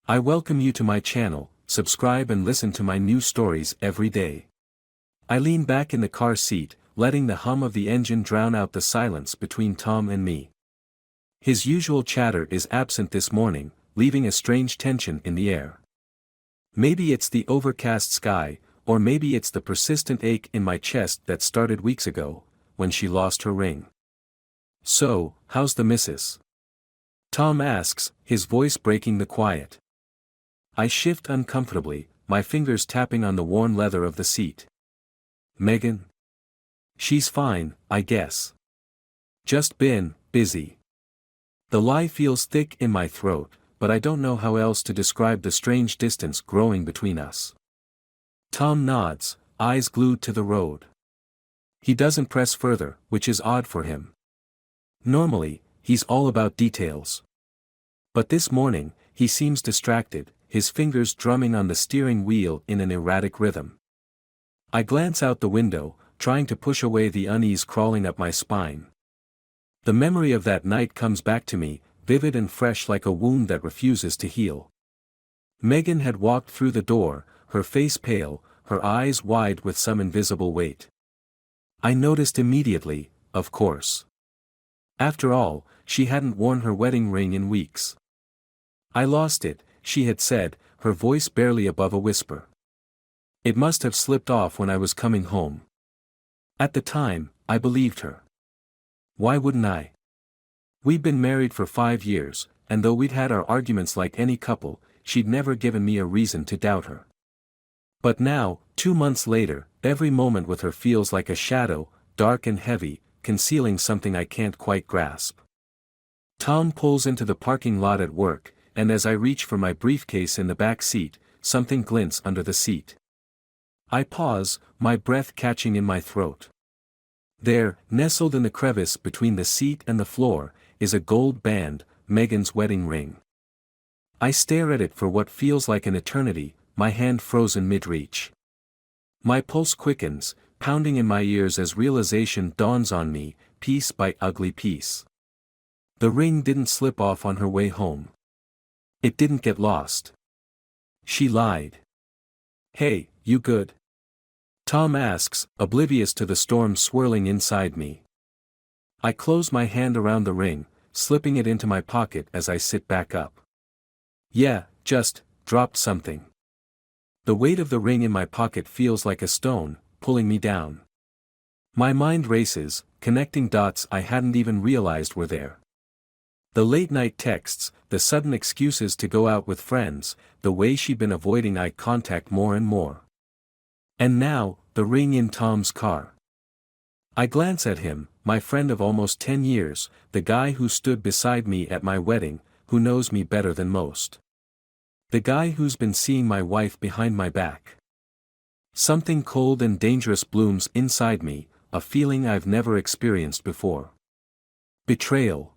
I welcome you to my channel. Subscribe and listen to my new stories every day. I lean back in the car seat, letting the hum of the engine drown out the silence between Tom and me. His usual chatter is absent this morning, leaving a strange tension in the air. Maybe it's the overcast sky, or maybe it's the persistent ache in my chest that started weeks ago, when she lost her ring. "So, how's the missus?" Tom asks, his voice breaking the quiet. I shift uncomfortably, my fingers tapping on the worn leather of the seat. "Megan?" "She's fine, I guess. Just been busy." The lie feels thick in my throat, but I don't know how else to describe the strange distance growing between us. Tom nods, eyes glued to the road. He doesn't press further, which is odd for him. Normally, he's all about details. But this morning, he seems distracted, his fingers drumming on the steering wheel in an erratic rhythm. I glance out the window, trying to push away the unease crawling up my spine. The memory of that night comes back to me, vivid and fresh like a wound that refuses to heal. Megan had walked through the door, her face pale, her eyes wide with some invisible weight. I noticed immediately, of course. After all, she hadn't worn her wedding ring in weeks. "I lost it," she had said, her voice barely above a whisper. "It must have slipped off when I was coming home." At the time, I believed her. Why wouldn't I? We'd been married for 5 years, and though we'd had our arguments like any couple, she'd never given me a reason to doubt her. But now, 2 months later, every moment with her feels like a shadow, dark and heavy, concealing something I can't quite grasp. Tom pulls into the parking lot at work, and as I reach for my briefcase in the back seat, something glints under the seat. I pause, my breath catching in my throat. There, nestled in the crevice between the seat and the floor, is a gold band, Megan's wedding ring. I stare at it for what feels like an eternity, my hand frozen mid-reach. My pulse quickens, pounding in my ears as realization dawns on me, piece by ugly piece. The ring didn't slip off on her way home. It didn't get lost. She lied. "Hey, you good?" Tom asks, oblivious to the storm swirling inside me. I close my hand around the ring, slipping it into my pocket as I sit back up. "Yeah, just dropped something." The weight of the ring in my pocket feels like a stone, pulling me down. My mind races, connecting dots I hadn't even realized were there. The late-night texts, the sudden excuses to go out with friends, the way she'd been avoiding eye contact more and more. And now, the ring in Tom's car. I glance at him, my friend of almost 10 years, the guy who stood beside me at my wedding, who knows me better than most. The guy who's been seeing my wife behind my back. Something cold and dangerous blooms inside me, a feeling I've never experienced before. Betrayal.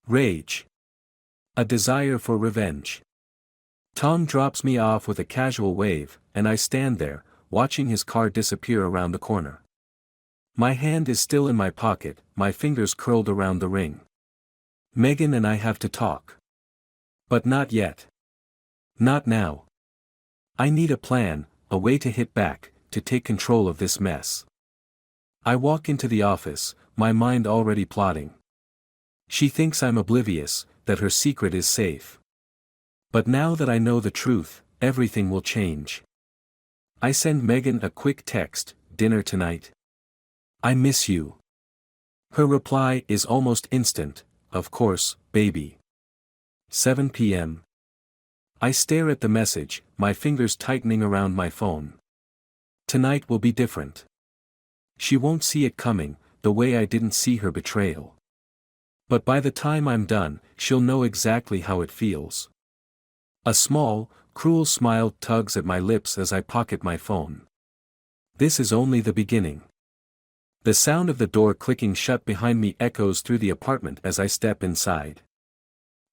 Rage. A desire for revenge. Tom drops me off with a casual wave, and I stand there, watching his car disappear around the corner. My hand is still in my pocket, my fingers curled around the ring. Megan and I have to talk. But not yet. Not now. I need a plan, a way to hit back, to take control of this mess. I walk into the office, my mind already plotting. She thinks I'm oblivious, that her secret is safe. But now that I know the truth, everything will change. I send Megan a quick text, "Dinner tonight? I miss you." Her reply is almost instant, "Of course, baby." 7 p.m. I stare at the message, my fingers tightening around my phone. Tonight will be different. She won't see it coming, the way I didn't see her betrayal. But by the time I'm done, she'll know exactly how it feels. A small, cruel smile tugs at my lips as I pocket my phone. This is only the beginning. The sound of the door clicking shut behind me echoes through the apartment as I step inside.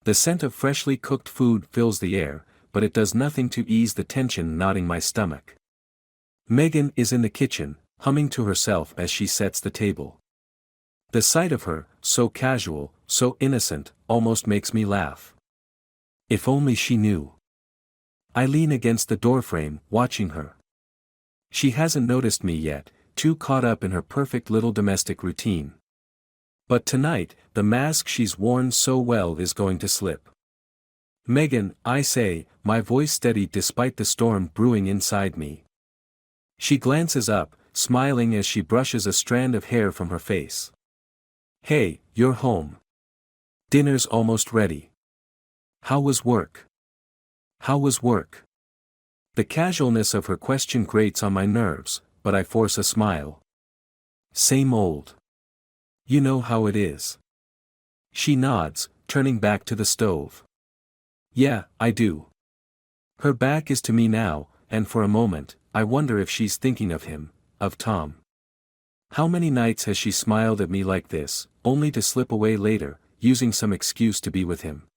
The scent of freshly cooked food fills the air, but it does nothing to ease the tension knotting my stomach. Megan is in the kitchen, humming to herself as she sets the table. The sight of her, so casual, so innocent, almost makes me laugh. If only she knew. I lean against the doorframe, watching her. She hasn't noticed me yet, too caught up in her perfect little domestic routine. But tonight, the mask she's worn so well is going to slip. "Megan," I say, my voice steady despite the storm brewing inside me. She glances up, smiling as she brushes a strand of hair from her face. "Hey, you're home. Dinner's almost ready. How was work?" "How was work?" The casualness of her question grates on my nerves, but I force a smile. "Same old. You know how it is." She nods, turning back to the stove. "Yeah, I do." Her back is to me now, and for a moment, I wonder if she's thinking of him, of Tom. How many nights has she smiled at me like this, only to slip away later, using some excuse to be with him?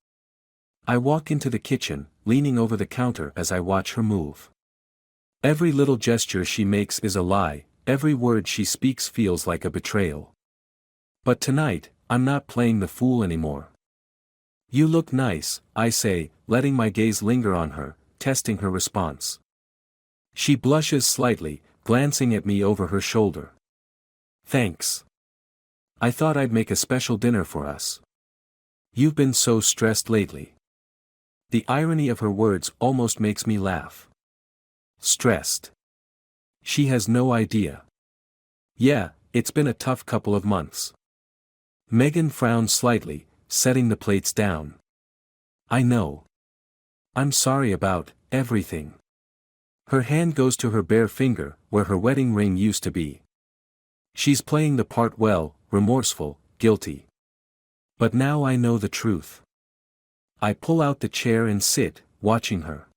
I walk into the kitchen, leaning over the counter as I watch her move. Every little gesture she makes is a lie, every word she speaks feels like a betrayal. But tonight, I'm not playing the fool anymore. "You look nice," I say, letting my gaze linger on her, testing her response. She blushes slightly, glancing at me over her shoulder. "Thanks. I thought I'd make a special dinner for us. You've been so stressed lately." The irony of her words almost makes me laugh. Stressed. She has no idea. "Yeah, it's been a tough couple of months." Megan frowns slightly, setting the plates down. "I know. I'm sorry about everything." Her hand goes to her bare finger, where her wedding ring used to be. She's playing the part well, remorseful, guilty. But now I know the truth. I pull out the chair and sit, watching her.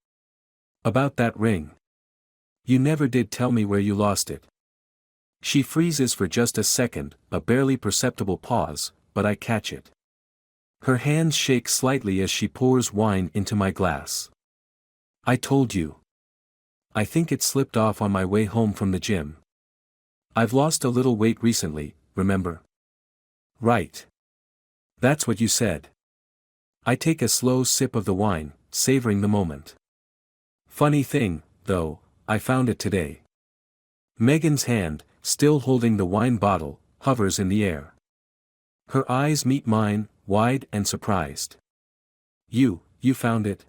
"About that ring. You never did tell me where you lost it." She freezes for just a second, a barely perceptible pause, but I catch it. Her hands shake slightly as she pours wine into my glass. "I told you. I think it slipped off on my way home from the gym. I've lost a little weight recently, remember?" "Right. That's what you said." I take a slow sip of the wine, savoring the moment. "Funny thing, though, I found it today." Megan's hand, still holding the wine bottle, hovers in the air. Her eyes meet mine, wide and surprised. You found it?"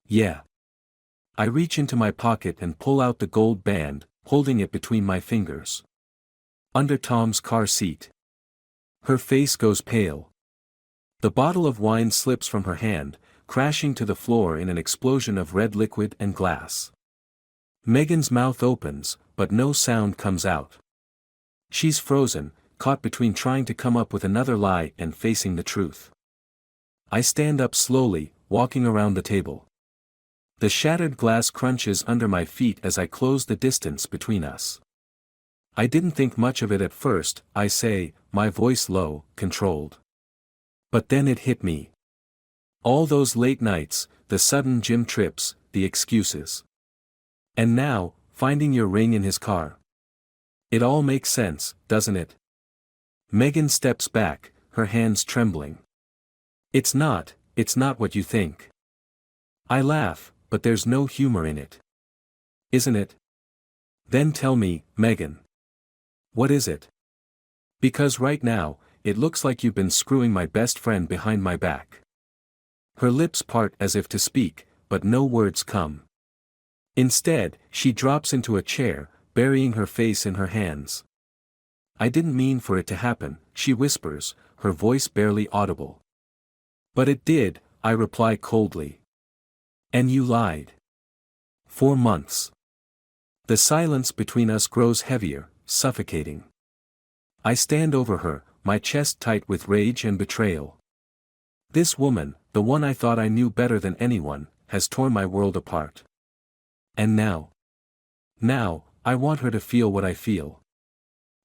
"Yeah." I reach into my pocket and pull out the gold band, holding it between my fingers. "Under Tom's car seat." Her face goes pale. The bottle of wine slips from her hand, crashing to the floor in an explosion of red liquid and glass. Megan's mouth opens, but no sound comes out. She's frozen, caught between trying to come up with another lie and facing the truth. I stand up slowly, walking around the table. The shattered glass crunches under my feet as I close the distance between us. "I didn't think much of it at first," I say, my voice low, controlled. But then it hit me. All those late nights, the sudden gym trips, the excuses. And now, finding your ring in his car. It all makes sense, doesn't it?" Megan steps back, her hands trembling. It's not what you think." I laugh, but there's no humor in it. "Isn't it? Then tell me, Megan. What is it? Because right now, it looks like you've been screwing my best friend behind my back." Her lips part as if to speak, but no words come. Instead, she drops into a chair, burying her face in her hands. "I didn't mean for it to happen," she whispers, her voice barely audible. "But it did," I reply coldly. "And you lied. 4 months." The silence between us grows heavier, suffocating. I stand over her, my chest tight with rage and betrayal. This woman, the one I thought I knew better than anyone, has torn my world apart. And now, I want her to feel what I feel.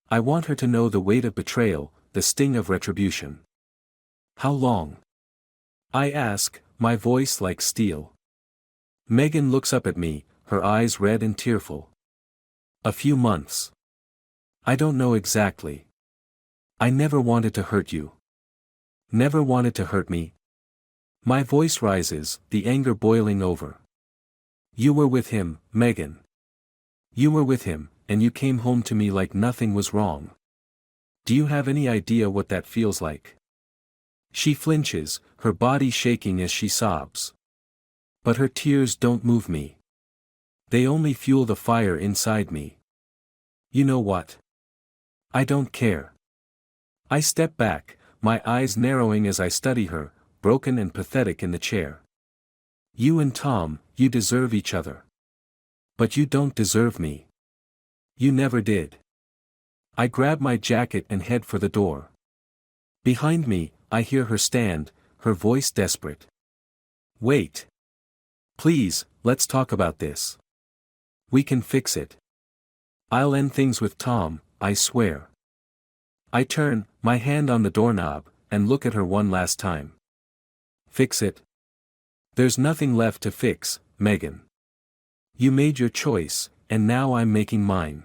I want her to know the weight of betrayal, the sting of retribution. "How long?" I ask, my voice like steel. Megan looks up at me, her eyes red and tearful. "A few months. I don't know exactly. I never wanted to hurt you." "Never wanted to hurt me?" My voice rises, the anger boiling over. You were with him, Megan. You were with him, and you came home to me like nothing was wrong. Do you have any idea what that feels like? She flinches, her body shaking as she sobs. But her tears don't move me. They only fuel the fire inside me. You know what? I don't care. I step back, my eyes narrowing as I study her, broken and pathetic in the chair. You and Tom, you deserve each other. But you don't deserve me. You never did. I grab my jacket and head for the door. Behind me, I hear her stand, her voice desperate. Wait. Please, let's talk about this. We can fix it. I'll end things with Tom, I swear. I turn, my hand on the doorknob, and look at her one last time. Fix it? There's nothing left to fix, Megan. You made your choice, and now I'm making mine.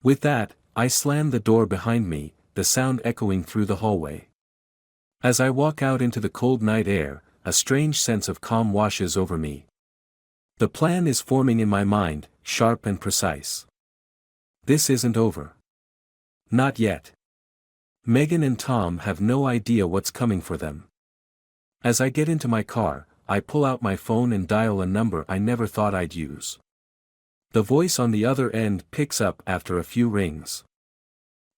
With that, I slam the door behind me, the sound echoing through the hallway. As I walk out into the cold night air, a strange sense of calm washes over me. The plan is forming in my mind, sharp and precise. This isn't over. Not yet. Megan and Tom have no idea what's coming for them. As I get into my car, I pull out my phone and dial a number I never thought I'd use. The voice on the other end picks up after a few rings.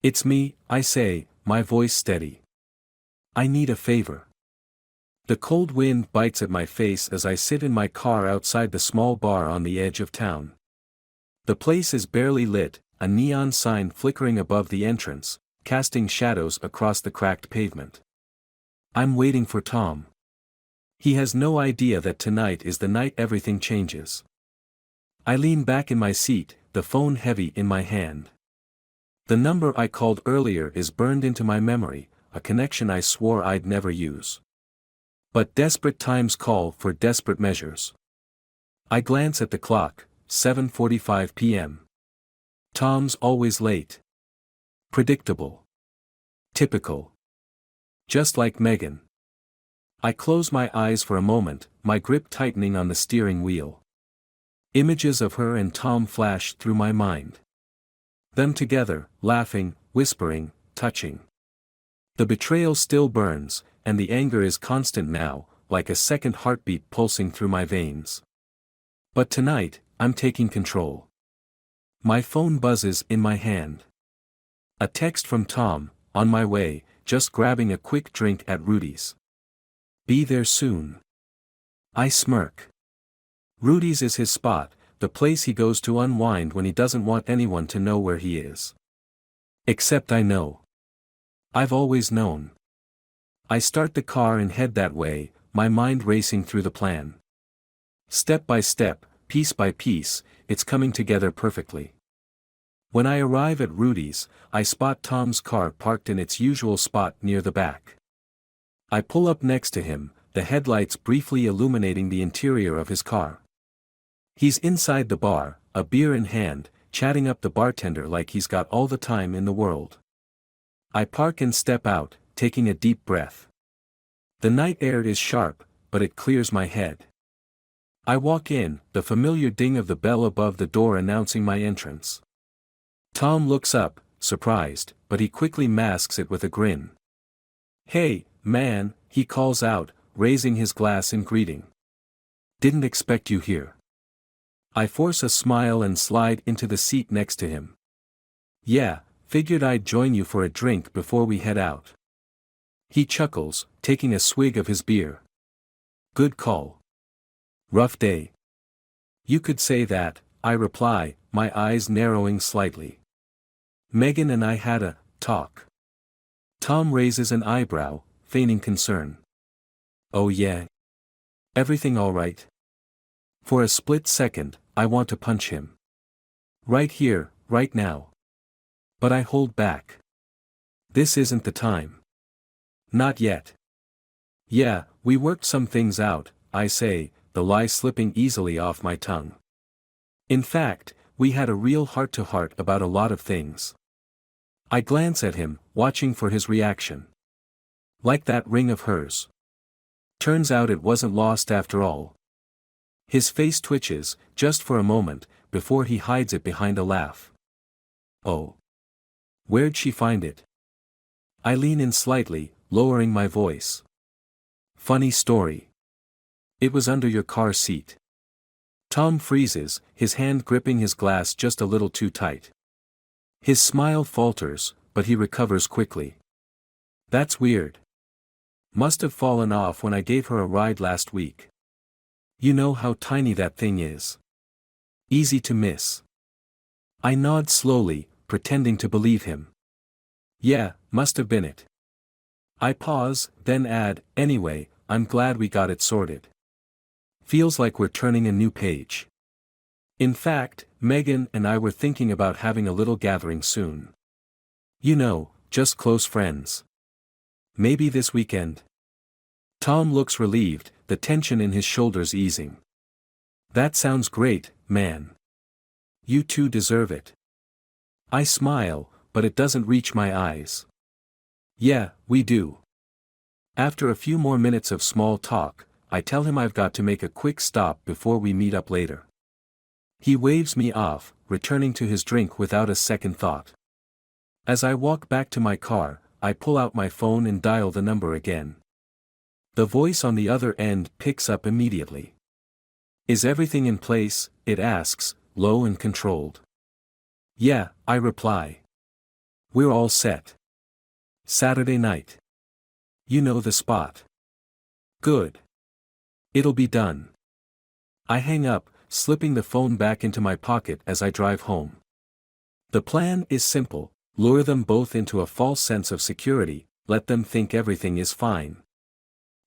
It's me, I say, my voice steady. I need a favor. The cold wind bites at my face as I sit in my car outside the small bar on the edge of town. The place is barely lit, a neon sign flickering above the entrance, casting shadows across the cracked pavement. I'm waiting for Tom. He has no idea that tonight is the night everything changes. I lean back in my seat, the phone heavy in my hand. The number I called earlier is burned into my memory, a connection I swore I'd never use. But desperate times call for desperate measures. I glance at the clock, 7:45 p.m. Tom's always late. Predictable. Typical. Just like Megan. I close my eyes for a moment, my grip tightening on the steering wheel. Images of her and Tom flash through my mind. Them together, laughing, whispering, touching. The betrayal still burns, and the anger is constant now, like a second heartbeat pulsing through my veins. But tonight, I'm taking control. My phone buzzes in my hand. A text from Tom, on my way, just grabbing a quick drink at Rudy's. Be there soon. I smirk. Rudy's is his spot, the place he goes to unwind when he doesn't want anyone to know where he is. Except I know. I've always known. I start the car and head that way, my mind racing through the plan. Step by step, piece by piece, it's coming together perfectly. When I arrive at Rudy's, I spot Tom's car parked in its usual spot near the back. I pull up next to him, the headlights briefly illuminating the interior of his car. He's inside the bar, a beer in hand, chatting up the bartender like he's got all the time in the world. I park and step out, taking a deep breath. The night air is sharp, but it clears my head. I walk in, the familiar ding of the bell above the door announcing my entrance. Tom looks up, surprised, but he quickly masks it with a grin. Hey, man, he calls out, raising his glass in greeting. Didn't expect you here. I force a smile and slide into the seat next to him. Yeah, figured I'd join you for a drink before we head out. He chuckles, taking a swig of his beer. Good call. Rough day. You could say that, I reply, my eyes narrowing slightly. Megan and I had a talk. Tom raises an eyebrow, feigning concern. Oh yeah? Everything all right? For a split second, I want to punch him. Right here, right now. But I hold back. This isn't the time. Not yet. Yeah, we worked some things out, I say, the lie slipping easily off my tongue. In fact, we had a real heart-to-heart about a lot of things. I glance at him, watching for his reaction. Like that ring of hers. Turns out it wasn't lost after all. His face twitches, just for a moment, before he hides it behind a laugh. Oh. Where'd she find it? I lean in slightly, lowering my voice. Funny story. It was under your car seat. Tom freezes, his hand gripping his glass just a little too tight. His smile falters, but he recovers quickly. That's weird. Must have fallen off when I gave her a ride last week. You know how tiny that thing is. Easy to miss. I nod slowly, pretending to believe him. Yeah, must have been it. I pause, then add, anyway, I'm glad we got it sorted. Feels like we're turning a new page. In fact, Megan and I were thinking about having a little gathering soon. You know, just close friends. Maybe this weekend? Tom looks relieved, the tension in his shoulders easing. That sounds great, man. You two deserve it. I smile, but it doesn't reach my eyes. Yeah, we do. After a few more minutes of small talk, I tell him I've got to make a quick stop before we meet up later. He waves me off, returning to his drink without a second thought. As I walk back to my car, I pull out my phone and dial the number again. The voice on the other end picks up immediately. Is everything in place? It asks, low and controlled. Yeah, I reply. We're all set. Saturday night. You know the spot. Good. It'll be done. I hang up, slipping the phone back into my pocket as I drive home. The plan is simple: lure them both into a false sense of security, let them think everything is fine.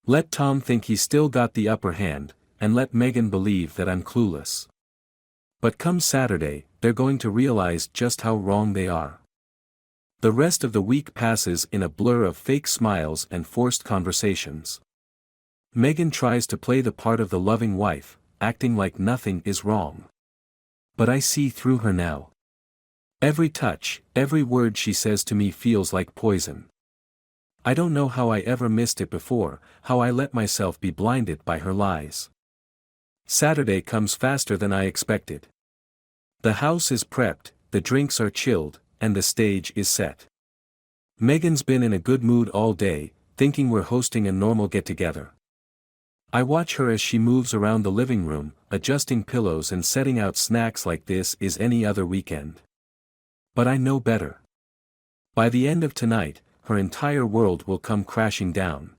Let Tom think he's still got the upper hand, and let Megan believe that I'm clueless. But come Saturday, they're going to realize just how wrong they are. The rest of the week passes in a blur of fake smiles and forced conversations. Megan tries to play the part of the loving wife, acting like nothing is wrong. But I see through her now. Every touch, every word she says to me feels like poison. I don't know how I ever missed it before, how I let myself be blinded by her lies. Saturday comes faster than I expected. The house is prepped, the drinks are chilled, and the stage is set. Megan's been in a good mood all day, thinking we're hosting a normal get-together. I watch her as she moves around the living room, adjusting pillows and setting out snacks like this is any other weekend. But I know better. By the end of tonight, her entire world will come crashing down.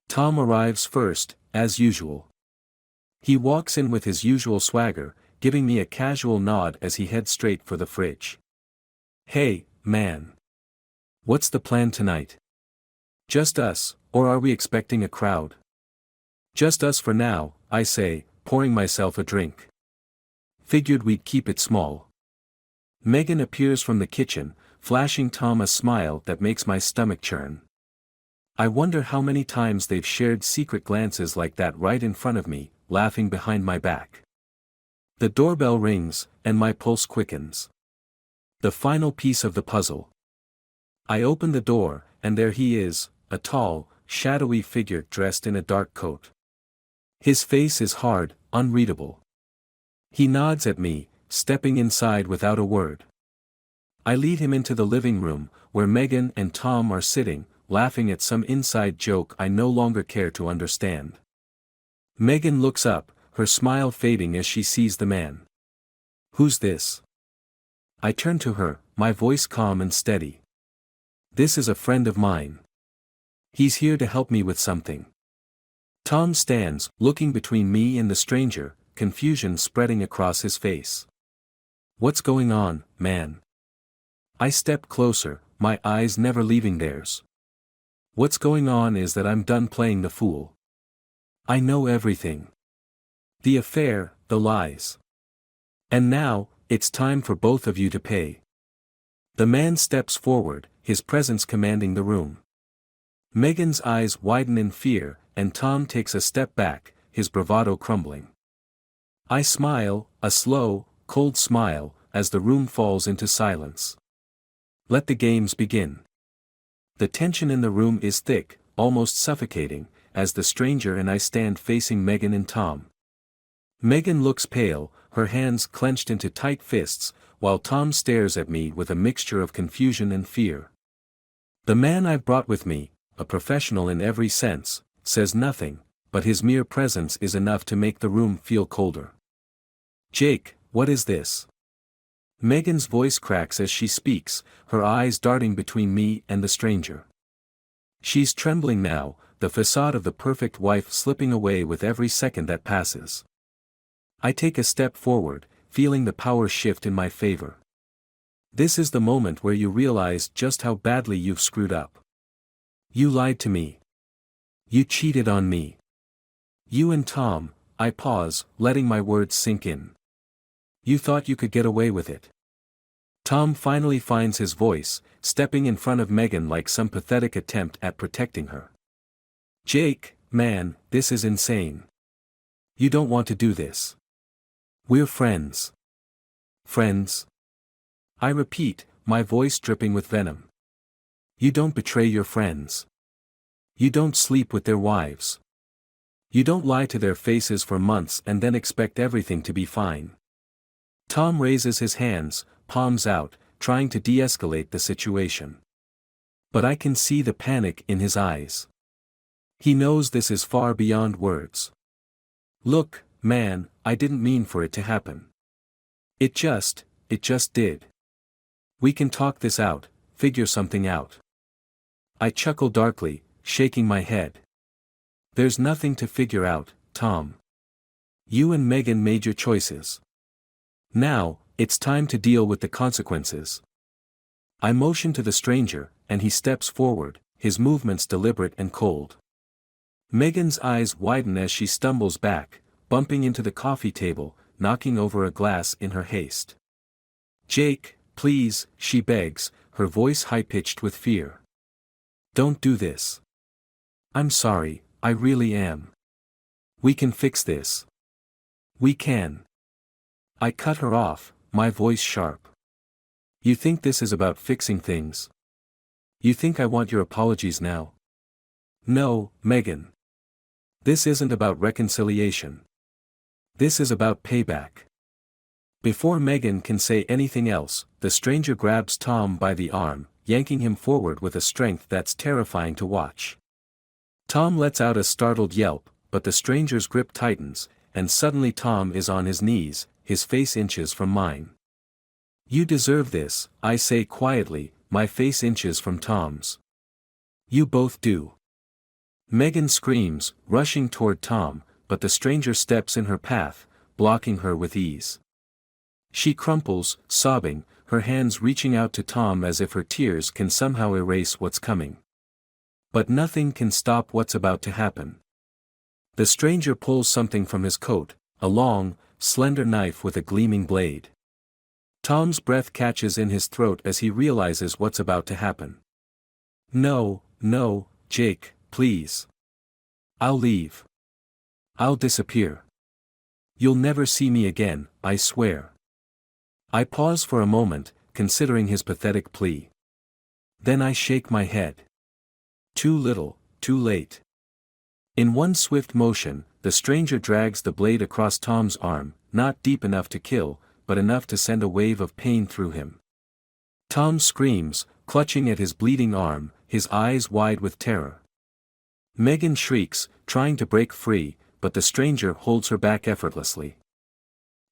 Tom arrives first, as usual. He walks in with his usual swagger, giving me a casual nod as he heads straight for the fridge. Hey, man. What's the plan tonight? Just us, or are we expecting a crowd? Just us for now, I say, pouring myself a drink. Figured we'd keep it small. Megan appears from the kitchen, flashing Tom a smile that makes my stomach churn. I wonder how many times they've shared secret glances like that right in front of me, laughing behind my back. The doorbell rings, and my pulse quickens. The final piece of the puzzle. I open the door, and there he is, a tall, shadowy figure dressed in a dark coat. His face is hard, unreadable. He nods at me, stepping inside without a word. I lead him into the living room, where Megan and Tom are sitting, laughing at some inside joke I no longer care to understand. Megan looks up, her smile fading as she sees the man. Who's this? I turn to her, my voice calm and steady. This is a friend of mine. He's here to help me with something. Tom stands, looking between me and the stranger, confusion spreading across his face. What's going on, man? I step closer, my eyes never leaving theirs. What's going on is that I'm done playing the fool. I know everything. The affair, the lies. And now, it's time for both of you to pay. The man steps forward, his presence commanding the room. Megan's eyes widen in fear, and Tom takes a step back, his bravado crumbling. I smile, a slow, cold smile, as the room falls into silence. Let the games begin. The tension in the room is thick, almost suffocating, as the stranger and I stand facing Megan and Tom. Megan looks pale, her hands clenched into tight fists, while Tom stares at me with a mixture of confusion and fear. The man I've brought with me, a professional in every sense, says nothing, but his mere presence is enough to make the room feel colder. "Jake, what is this?" Megan's voice cracks as she speaks, her eyes darting between me and the stranger. She's trembling now, the facade of the perfect wife slipping away with every second that passes. I take a step forward, feeling the power shift in my favor. This is the moment where you realize just how badly you've screwed up. You lied to me. You cheated on me. You and Tom. I pause, letting my words sink in. You thought you could get away with it. Tom finally finds his voice, stepping in front of Megan like some pathetic attempt at protecting her. "Jake, man, this is insane. You don't want to do this. We're friends." "Friends?" I repeat, my voice dripping with venom. "You don't betray your friends. You don't sleep with their wives. You don't lie to their faces for months and then expect everything to be fine." Tom raises his hands, palms out, trying to de-escalate the situation. But I can see the panic in his eyes. He knows this is far beyond words. "Look, man, I didn't mean for it to happen. It just did. We can talk this out, figure something out." I chuckle darkly, shaking my head. "There's nothing to figure out, Tom. You and Megan made your choices. Now, it's time to deal with the consequences." I motion to the stranger, and he steps forward, his movements deliberate and cold. Megan's eyes widen as she stumbles back, bumping into the coffee table, knocking over a glass in her haste. "Jake, please," she begs, her voice high-pitched with fear. "Don't do this. I'm sorry, I really am. We can fix this. We can." I cut her off, my voice sharp. "You think this is about fixing things? You think I want your apologies now? No, Megan. This isn't about reconciliation. This is about payback." Before Megan can say anything else, the stranger grabs Tom by the arm, yanking him forward with a strength that's terrifying to watch. Tom lets out a startled yelp, but the stranger's grip tightens, and suddenly Tom is on his knees, his face inches from mine. "You deserve this," I say quietly, my face inches from Tom's. "You both do." Megan screams, rushing toward Tom, but the stranger steps in her path, blocking her with ease. She crumples, sobbing, her hands reaching out to Tom as if her tears can somehow erase what's coming. But nothing can stop what's about to happen. The stranger pulls something from his coat, a long, slender knife with a gleaming blade. Tom's breath catches in his throat as he realizes what's about to happen. "No, no, Jake, please. I'll leave. I'll disappear. You'll never see me again, I swear." I pause for a moment, considering his pathetic plea. Then I shake my head. Too little, too late. In one swift motion, the stranger drags the blade across Tom's arm, not deep enough to kill, but enough to send a wave of pain through him. Tom screams, clutching at his bleeding arm, his eyes wide with terror. Megan shrieks, trying to break free, but the stranger holds her back effortlessly.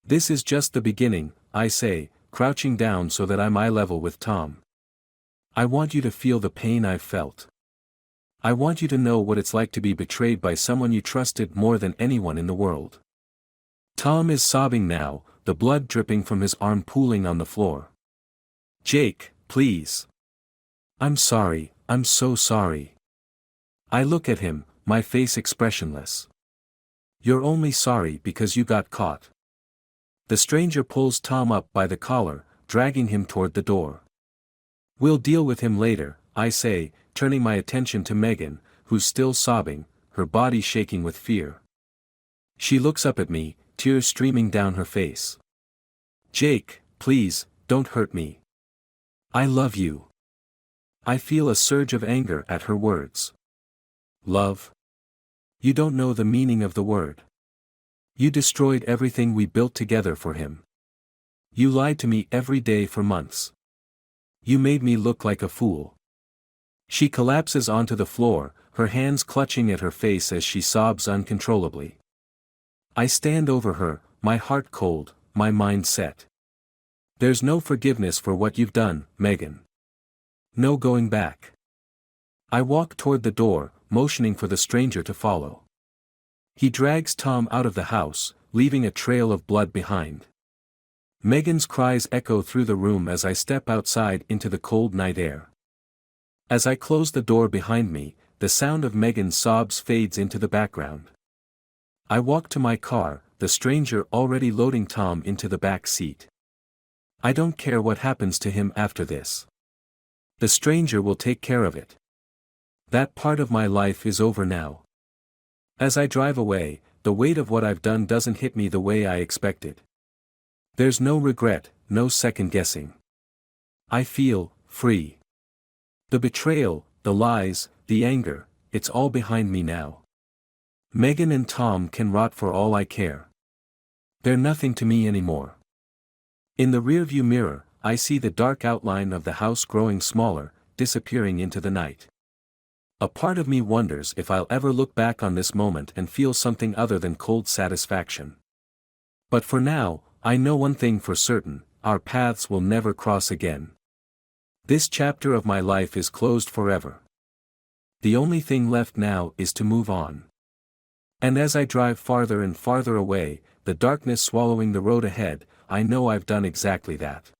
"This is just the beginning," I say, crouching down so that I'm eye level with Tom. "I want you to feel the pain I've felt. I want you to know what it's like to be betrayed by someone you trusted more than anyone in the world." Tom is sobbing now, the blood dripping from his arm pooling on the floor. "Jake, please. I'm sorry, I'm so sorry." I look at him, my face expressionless. "You're only sorry because you got caught." The stranger pulls Tom up by the collar, dragging him toward the door. "We'll deal with him later," I say, turning my attention to Megan, who's still sobbing, her body shaking with fear. She looks up at me, tears streaming down her face. "Jake, please, don't hurt me. I love you." I feel a surge of anger at her words. Love? You don't know the meaning of the word. You destroyed everything we built together for him. You lied to me every day for months. You made me look like a fool. She collapses onto the floor, her hands clutching at her face as she sobs uncontrollably. I stand over her, my heart cold, my mind set. There's no forgiveness for what you've done, Megan. No going back. I walk toward the door, motioning for the stranger to follow. He drags Tom out of the house, leaving a trail of blood behind. Megan's cries echo through the room as I step outside into the cold night air. As I close the door behind me, the sound of Megan's sobs fades into the background. I walk to my car, the stranger already loading Tom into the back seat. I don't care what happens to him after this. The stranger will take care of it. That part of my life is over now. As I drive away, the weight of what I've done doesn't hit me the way I expected. There's no regret, no second guessing. I feel free. The betrayal, the lies, the anger, it's all behind me now. Megan and Tom can rot for all I care. They're nothing to me anymore. In the rearview mirror, I see the dark outline of the house growing smaller, disappearing into the night. A part of me wonders if I'll ever look back on this moment and feel something other than cold satisfaction. But for now, I know one thing for certain, our paths will never cross again. This chapter of my life is closed forever. The only thing left now is to move on. And as I drive farther and farther away, the darkness swallowing the road ahead, I know I've done exactly that.